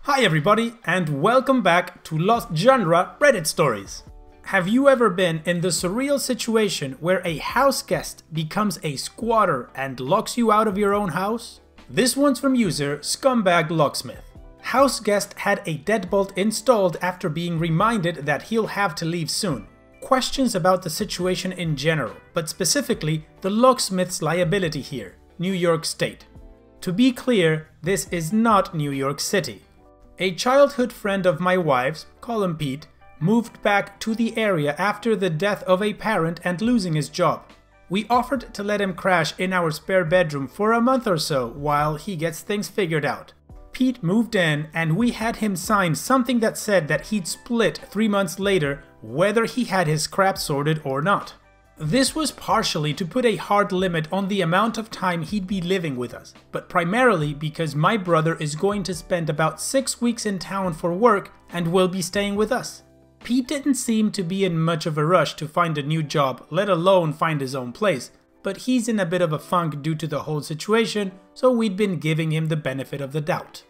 Hi everybody, and welcome back to Lost Genre Reddit Stories. Have you ever been in the surreal situation where a house guest becomes a squatter and locks you out of your own house? This one's from user Scumbag Locksmith. House guest had a deadbolt installed after being reminded that he'll have to leave soon. Questions about the situation in general, but specifically the locksmith's liability here, New York State. To be clear, this is not New York City. A childhood friend of my wife's, call him Pete, moved back to the area after the death of a parent and losing his job. We offered to let him crash in our spare bedroom for a month or so while he gets things figured out. Pete moved in and we had him sign something that said that he'd split 3 months later whether he had his crap sorted or not. This was partially to put a hard limit on the amount of time he'd be living with us, but primarily because my brother is going to spend about 6 weeks in town for work and will be staying with us. Pete didn't seem to be in much of a rush to find a new job, let alone find his own place, but he's in a bit of a funk due to the whole situation, so we'd been giving him the benefit of the doubt.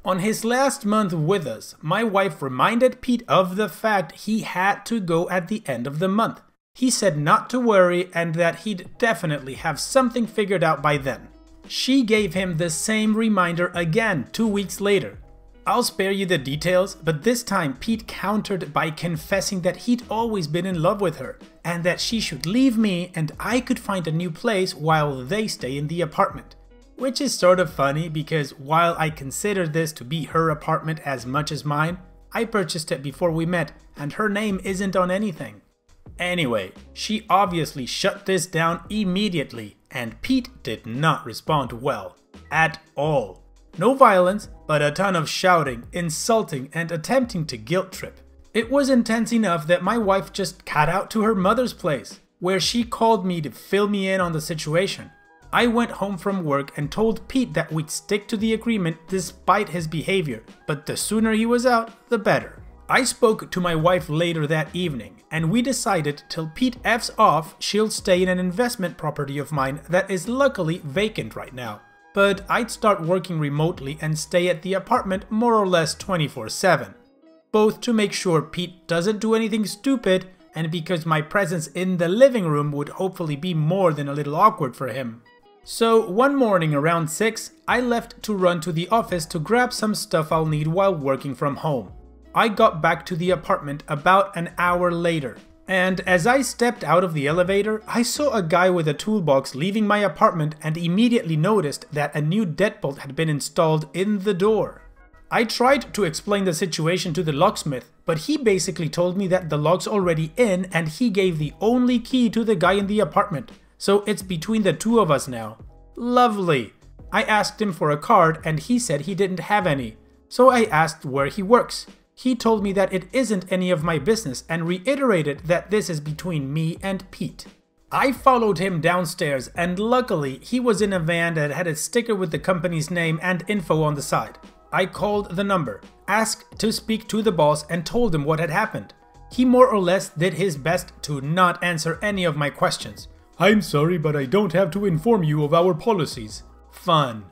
On his last month with us, my wife reminded Pete of the fact he had to go at the end of the month. He said not to worry and that he'd definitely have something figured out by then. She gave him the same reminder again 2 weeks later. I'll spare you the details, but this time Pete countered by confessing that he'd always been in love with her and that she should leave me and I could find a new place while they stay in the apartment. Which is sort of funny because while I consider this to be her apartment as much as mine, I purchased it before we met and her name isn't on anything. Anyway, she obviously shut this down immediately and Pete did not respond well. At all. No violence, but a ton of shouting, insulting, and attempting to guilt trip. It was intense enough that my wife just cut out to her mother's place, where she called me to fill me in on the situation. I went home from work and told Pete that we'd stick to the agreement despite his behavior, but the sooner he was out, the better. I spoke to my wife later that evening, and we decided till Pete F's off, she'll stay in an investment property of mine that is luckily vacant right now. But I'd start working remotely and stay at the apartment more or less 24/7. Both to make sure Pete doesn't do anything stupid, and because my presence in the living room would hopefully be more than a little awkward for him. So one morning around 6, I left to run to the office to grab some stuff I'll need while working from home. I got back to the apartment about an hour later, and as I stepped out of the elevator, I saw a guy with a toolbox leaving my apartment and immediately noticed that a new deadbolt had been installed in the door. I tried to explain the situation to the locksmith, but he basically told me that the lock's already in and he gave the only key to the guy in the apartment, so it's between the two of us now. Lovely! I asked him for a card and he said he didn't have any, so I asked where he works. He told me that it isn't any of my business and reiterated that this is between me and Pete. I followed him downstairs and luckily he was in a van that had a sticker with the company's name and info on the side. I called the number, asked to speak to the boss and told him what had happened. He more or less did his best to not answer any of my questions. "I'm sorry, but I don't have to inform you of our policies." Fun.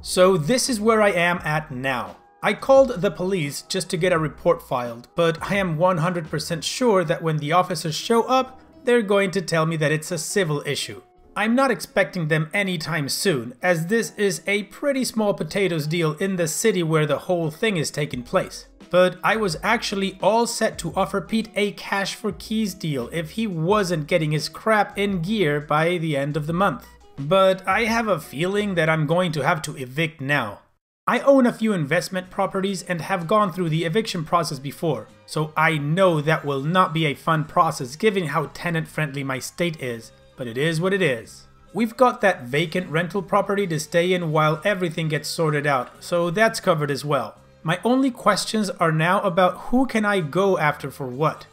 So this is where I am at now. I called the police just to get a report filed, but I am 100% sure that when the officers show up, they're going to tell me that it's a civil issue. I'm not expecting them anytime soon, as this is a pretty small potatoes deal in the city where the whole thing is taking place. But I was actually all set to offer Pete a cash for keys deal if he wasn't getting his crap in gear by the end of the month. But I have a feeling that I'm going to have to evict now. I own a few investment properties and have gone through the eviction process before, so I know that will not be a fun process given how tenant-friendly my state is, but it is what it is. We've got that vacant rental property to stay in while everything gets sorted out, so that's covered as well. My only questions are now about who can I go after for what.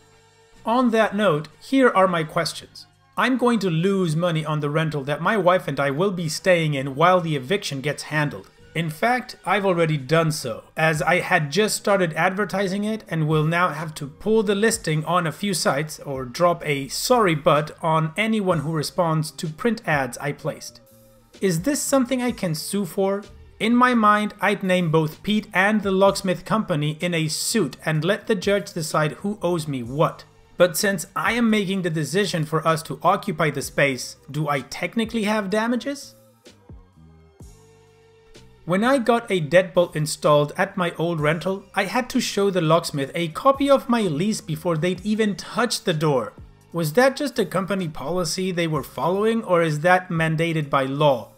On that note, here are my questions. I'm going to lose money on the rental that my wife and I will be staying in while the eviction gets handled. In fact, I've already done so, as I had just started advertising it and will now have to pull the listing on a few sites or drop a sorry but on anyone who responds to print ads I placed. Is this something I can sue for? In my mind, I'd name both Pete and the locksmith company in a suit and let the judge decide who owes me what. But since I am making the decision for us to occupy the space, do I technically have damages? When I got a deadbolt installed at my old rental, I had to show the locksmith a copy of my lease before they'd even touch the door. Was that just a company policy they were following, or is that mandated by law?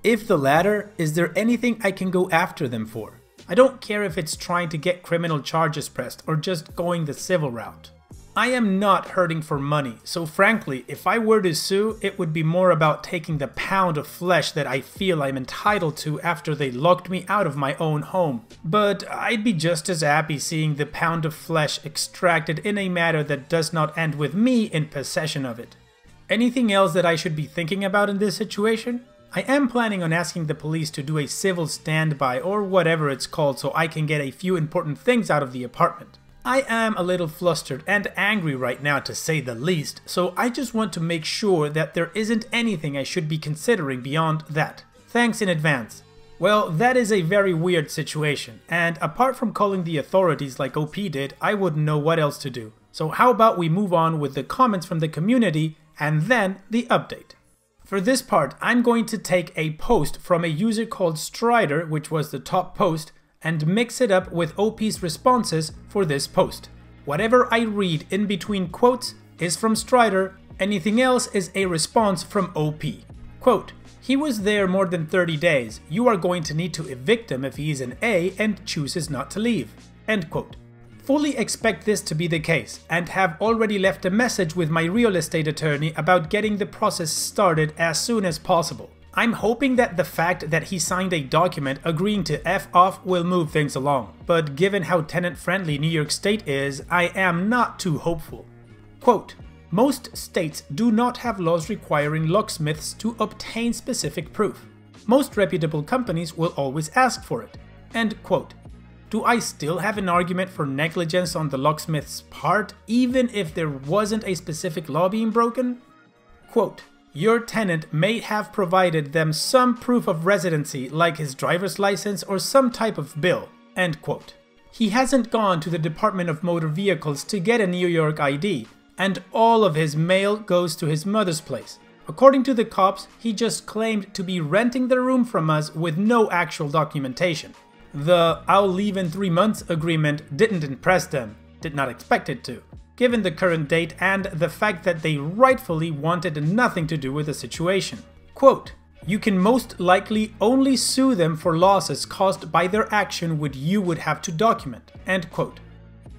If the latter, is there anything I can go after them for? I don't care if it's trying to get criminal charges pressed or just going the civil route. I am not hurting for money, so frankly, if I were to sue, it would be more about taking the pound of flesh that I feel I'm entitled to after they locked me out of my own home. But I'd be just as happy seeing the pound of flesh extracted in a matter that does not end with me in possession of it. Anything else that I should be thinking about in this situation? I am planning on asking the police to do a civil standby or whatever it's called so I can get a few important things out of the apartment. I am a little flustered and angry right now, to say the least, so I just want to make sure that there isn't anything I should be considering beyond that. Thanks in advance. Well, that is a very weird situation, and apart from calling the authorities like OP did, I wouldn't know what else to do. So how about we move on with the comments from the community and then the update. For this part, I'm going to take a post from a user called Strider, which was the top post, and mix it up with OP's responses for this post. Whatever I read in between quotes is from Strider, anything else is a response from OP. Quote, "He was there more than 30 days, you are going to need to evict him if he is an A and chooses not to leave." End quote. Fully expect this to be the case, and have already left a message with my real estate attorney about getting the process started as soon as possible. I'm hoping that the fact that he signed a document agreeing to F off will move things along, but given how tenant-friendly New York State is, I am not too hopeful. Quote, "Most states do not have laws requiring locksmiths to obtain specific proof. Most reputable companies will always ask for it." End quote. Do I still have an argument for negligence on the locksmith's part, even if there wasn't a specific law being broken? Quote, "Your tenant may have provided them some proof of residency like his driver's license or some type of bill." End quote. He hasn't gone to the Department of Motor Vehicles to get a New York ID, and all of his mail goes to his mother's place. According to the cops, he just claimed to be renting the room from us with no actual documentation. The "I'll leave in 3 months" agreement didn't impress them, did not expect it to, given the current date and the fact that they rightfully wanted nothing to do with the situation. Quote, "You can most likely only sue them for losses caused by their action which you would have to document." End quote.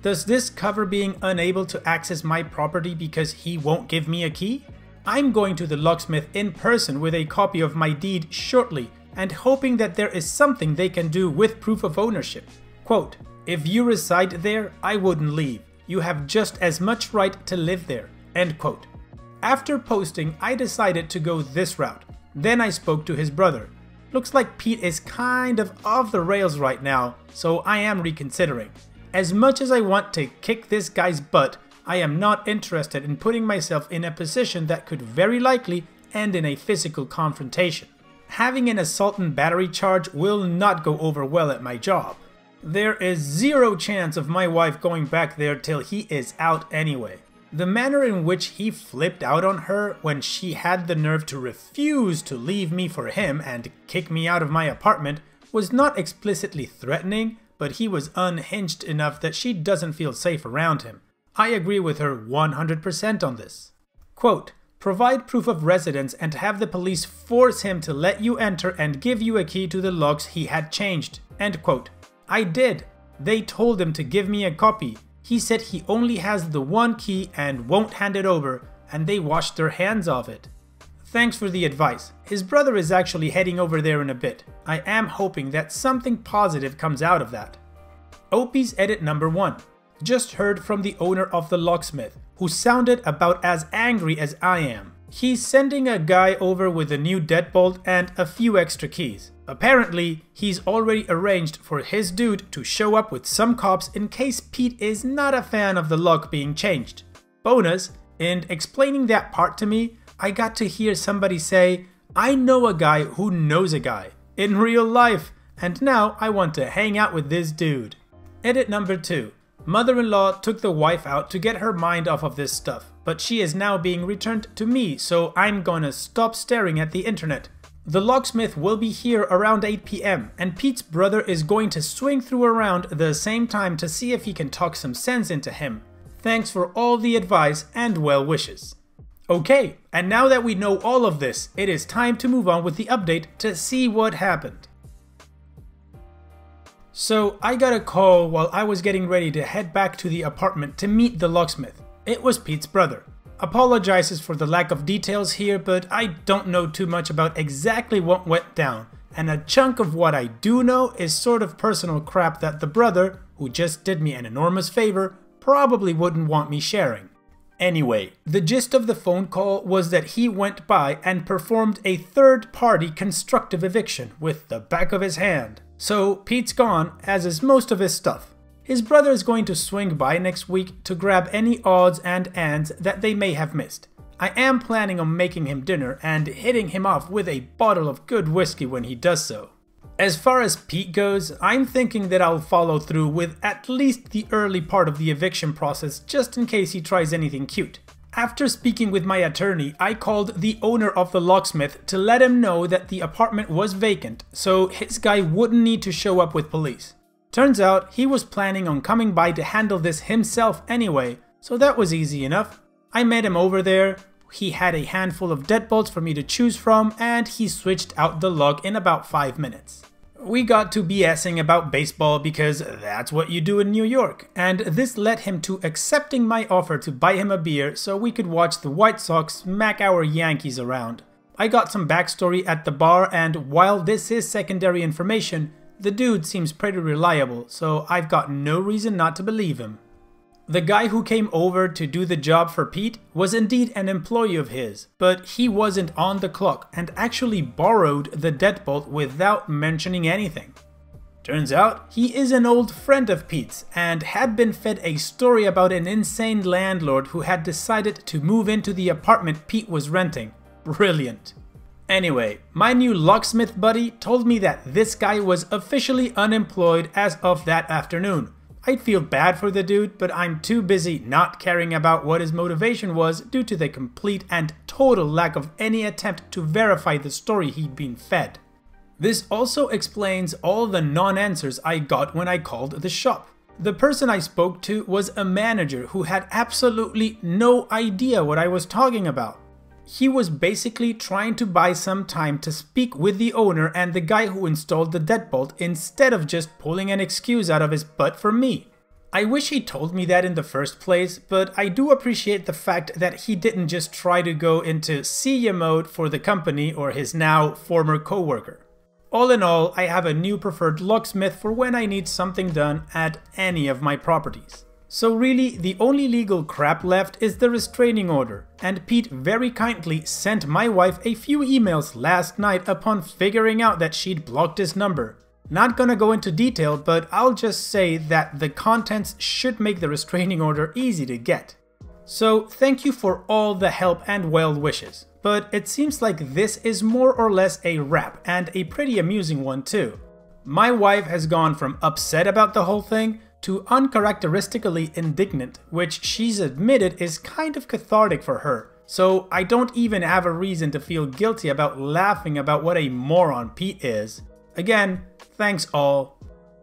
Does this cover being unable to access my property because he won't give me a key? I'm going to the locksmith in person with a copy of my deed shortly and hoping that there is something they can do with proof of ownership. Quote, "If you reside there, I wouldn't leave. You have just as much right to live there." End quote. After posting, I decided to go this route. Then I spoke to his brother. Looks like Pete is kind of off the rails right now, so I am reconsidering. As much as I want to kick this guy's butt, I am not interested in putting myself in a position that could very likely end in a physical confrontation. Having an assault and battery charge will not go over well at my job. There is zero chance of my wife going back there till he is out anyway. The manner in which he flipped out on her when she had the nerve to refuse to leave me for him and kick me out of my apartment was not explicitly threatening, but he was unhinged enough that she doesn't feel safe around him. I agree with her 100% on this. Quote, "Provide proof of residence and have the police force him to let you enter and give you a key to the locks he had changed." End quote. I did. They told him to give me a copy. He said he only has the one key and won't hand it over, and they washed their hands of it. Thanks for the advice. His brother is actually heading over there in a bit. I am hoping that something positive comes out of that. OP's edit number 1. Just heard from the owner of the locksmith, who sounded about as angry as I am. He's sending a guy over with a new deadbolt and a few extra keys. Apparently, he's already arranged for his dude to show up with some cops in case Pete is not a fan of the lock being changed. Bonus, in explaining that part to me, I got to hear somebody say, "I know a guy who knows a guy," in real life, and now I want to hang out with this dude. Edit number 2. Mother-in-law took the wife out to get her mind off of this stuff, but she is now being returned to me, so I'm gonna stop staring at the internet. The locksmith will be here around 8 PM, and Pete's brother is going to swing through around the same time to see if he can talk some sense into him. Thanks for all the advice and well wishes. Okay, and now that we know all of this, it is time to move on with the update to see what happened. So I got a call while I was getting ready to head back to the apartment to meet the locksmith. It was Pete's brother. Apologizes for the lack of details here, but I don't know too much about exactly what went down, and a chunk of what I do know is sort of personal crap that the brother, who just did me an enormous favor, probably wouldn't want me sharing. Anyway, the gist of the phone call was that he went by and performed a third-party constructive eviction with the back of his hand. So Pete's gone, as is most of his stuff. His brother is going to swing by next week to grab any odds and ends that they may have missed. I am planning on making him dinner and hitting him off with a bottle of good whiskey when he does so. As far as Pete goes, I'm thinking that I'll follow through with at least the early part of the eviction process just in case he tries anything cute. After speaking with my attorney, I called the owner of the locksmith to let him know that the apartment was vacant, so his guy wouldn't need to show up with police. Turns out he was planning on coming by to handle this himself anyway, so that was easy enough. I met him over there, he had a handful of deadbolts for me to choose from, and he switched out the lock in about 5 minutes. We got to BSing about baseball because that's what you do in New York, and this led him to accepting my offer to buy him a beer so we could watch the White Sox smack our Yankees around. I got some backstory at the bar, and while this is secondary information, the dude seems pretty reliable, so I've got no reason not to believe him. The guy who came over to do the job for Pete was indeed an employee of his, but he wasn't on the clock and actually borrowed the deadbolt without mentioning anything. Turns out he is an old friend of Pete's and had been fed a story about an insane landlord who had decided to move into the apartment Pete was renting. Brilliant. Anyway, my new locksmith buddy told me that this guy was officially unemployed as of that afternoon. I'd feel bad for the dude, but I'm too busy not caring about what his motivation was due to the complete and total lack of any attempt to verify the story he'd been fed. This also explains all the non-answers I got when I called the shop. The person I spoke to was a manager who had absolutely no idea what I was talking about. He was basically trying to buy some time to speak with the owner and the guy who installed the deadbolt instead of just pulling an excuse out of his butt for me. I wish he told me that in the first place, but I do appreciate the fact that he didn't just try to go into see ya mode for the company or his now former coworker. All in all, I have a new preferred locksmith for when I need something done at any of my properties. So really, the only legal crap left is the restraining order, and Pete very kindly sent my wife a few emails last night upon figuring out that she'd blocked his number. Not gonna go into detail, but I'll just say that the contents should make the restraining order easy to get. So thank you for all the help and well wishes, but it seems like this is more or less a wrap, and a pretty amusing one too. My wife has gone from upset about the whole thing to uncharacteristically indignant, which she's admitted is kind of cathartic for her, so I don't even have a reason to feel guilty about laughing about what a moron Pete is. Again, thanks all.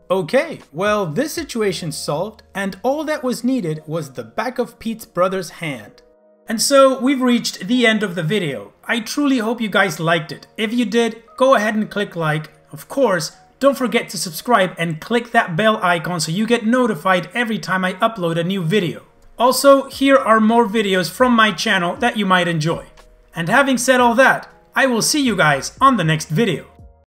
Okay, well this situation's solved, and all that was needed was the back of Pete's brother's hand. And so we've reached the end of the video. I truly hope you guys liked it. If you did, go ahead and click like. Of course, don't forget to subscribe and click that bell icon so you get notified every time I upload a new video. Also, here are more videos from my channel that you might enjoy. And having said all that, I will see you guys on the next video.